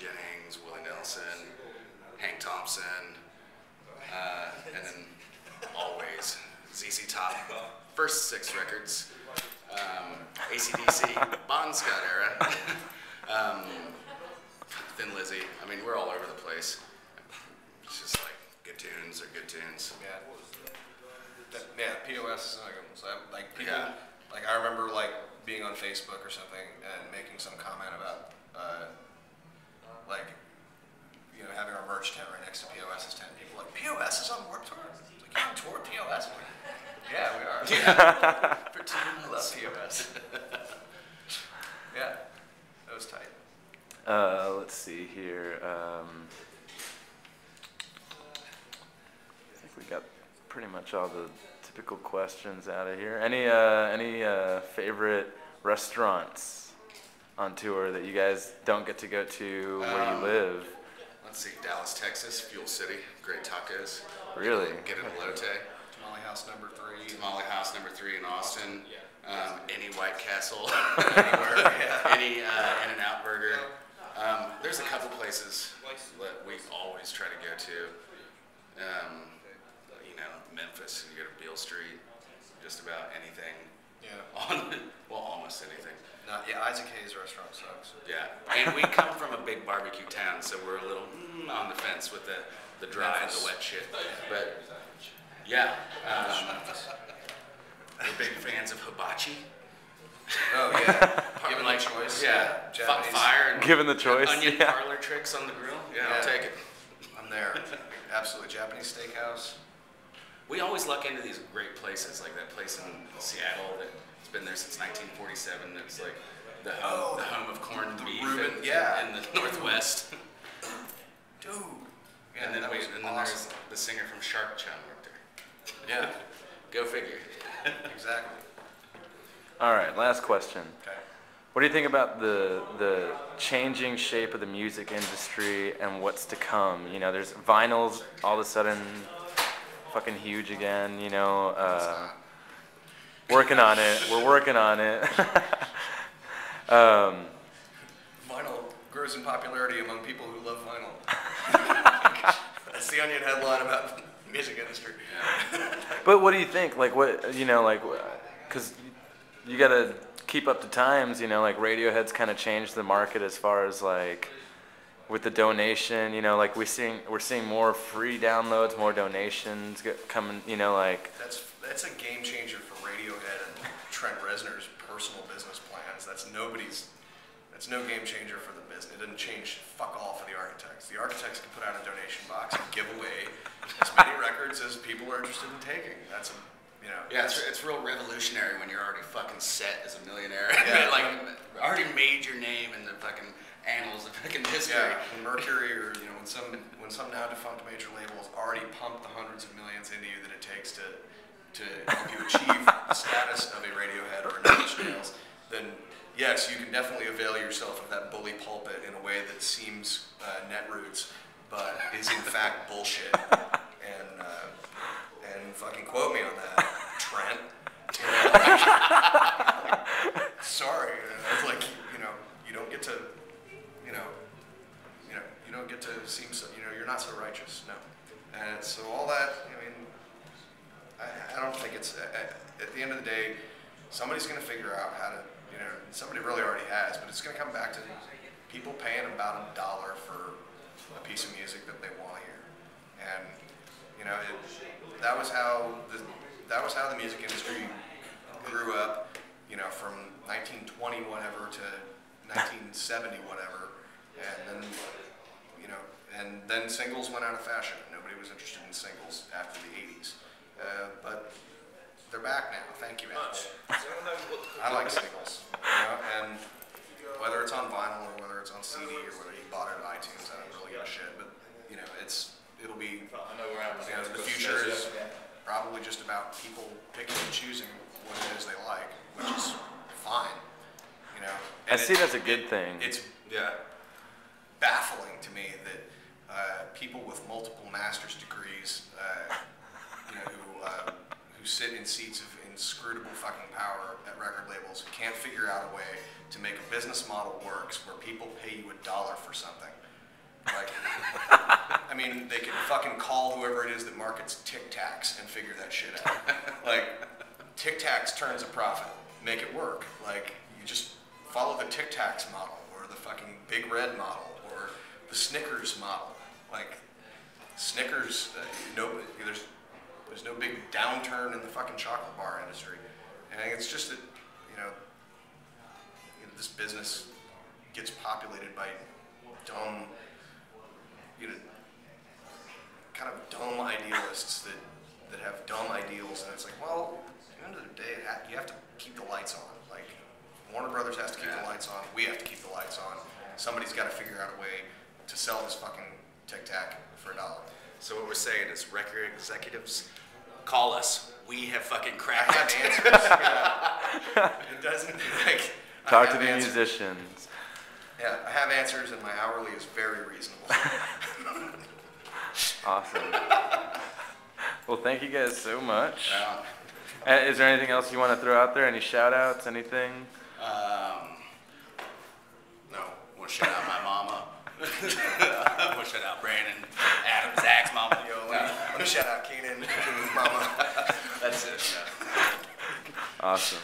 Jennings, Willie Nelson, Hank Thompson, and then always ZZ Top. First 6 records, AC/DC, Bon Scott era, Thin Lizzy. I mean, we're all over the place. It's just like good tunes are good tunes. Yeah, POS is like people. Like I remember like being on Facebook or something and making some comment about like having our merch tent right next to POS's tent. People were like, POS is on Warped Tour. It's like, you're on tour with POS. I'm like, yeah, we are. Yeah. For 2 I love months. POS. Yeah, that was tight. Let's see here. I think we got pretty much all the typical questions out of here. Any favorite restaurants on tour that you guys don't get to go to where you live? Let's see, Dallas, Texas, Fuel City, great tacos. Really? Get an elote. Tamale House number 3. Tamale House number 3 in Austin. Any White Castle, Anywhere. any In-N-Out Burger. There's a couple places that we always try to go to. Memphis, you go to Beale Street, just about anything. Yeah. Almost anything. Isaac Hayes' restaurant sucks. Yeah, and we come from a big barbecue town, so we're a little on the fence with the dry and the wet shit. But yeah, we're big fans of hibachi. Oh yeah. Given like choice. Yeah, Japanese. Fire and Given the choice, onion yeah. parlor tricks on the grill. Yeah, I'll take it. I'm there. Absolutely. Japanese steakhouse. We always luck into these great places, like that place in Seattle that's been there since 1947. That's like the home of corned beef Reuben, in the Northwest. Dude. Yeah, and then awesome. there's the singer from Shark Chan worked there. Yeah. Go figure. Exactly. All right, last question. Okay. What do you think about the changing shape of the music industry and what's to come? There's vinyls all of a sudden fucking huge again, working on it. We're working on it. Vinyl grows in popularity among people who love vinyl. That's the Onion headline about the music industry. But what do you think? Like because you gotta keep up to times, like Radiohead's kind of changed the market as far as like with the donation, like we're seeing more free downloads, more donations coming, That's a game changer for Radiohead and Trent Reznor's personal business plans. That's no game changer for the business. It didn't change fuck all for the architects. The architects can put out a donation box and give away as many records as people are interested in taking. It's real revolutionary when you're already fucking set as a millionaire. Yeah. Like already made your name in the fucking annals of fucking history. Yeah, when Mercury or when some now defunct major labels already pump the hundreds of millions into you that it takes to help you achieve the status of a Radiohead or a Nine Inch Nails, then yes, you can definitely avail yourself of that bully pulpit in a way that seems netroots, but is in fact bullshit. And fucking quote me on that, Trent. Sorry, it's like you don't get to. You don't get to seem so, you're not so righteous, no. And so all that, I don't think it's, at the end of the day, somebody's going to figure out how to, somebody really already has, but it's going to come back to people paying about $1 for a piece of music that they want to hear. And, that was how the music industry grew up, from 1920 whatever to 1970 whatever, and then singles went out of fashion. Nobody was interested in singles after the 80s, but they're back now. Thank you, Apple. I like singles, and whether it's on vinyl or whether it's on CD or whether you bought it at iTunes, I don't really give a shit. But it'll be. The future is probably just about people picking and choosing what it is they like, which is fine. I see it as a good thing. It's baffling to me that people with multiple master's degrees, who sit in seats of inscrutable fucking power at record labels, can't figure out a way to make a business model works where people pay you $1 for something, mean, they could fucking call whoever it is that markets Tic Tacs and figure that shit out. Like, Tic Tacs turns a profit. Make it work. Like, you just follow the Tic Tacs model, or the fucking Big Red model, or the Snickers model. Like, Snickers, there's no big downturn in the fucking chocolate bar industry. And it's just that, this business gets populated by dumb, kind of dumb idealists that have dumb ideals, and it's like, well, at the end of the day, you have to keep the lights on. Like, Warner Brothers has to keep the lights on. We have to keep the lights on. Somebody's got to figure out a way to sell this fucking Tic Tac for $1. So what we're saying is, record executives, call us. We have fucking cracked I have it. answers. It doesn't like. Talk to the musicians. Yeah, I have answers, and my hourly is very reasonable. Awesome. Well, thank you guys so much. Yeah. Is there anything else you want to throw out there? Any shout outs? Anything? No. Want to shout out my mama. I want to shout out Brandon, Adam, Zach's mama. Let me shout out Keenan's mama. That's it. Yeah. Awesome.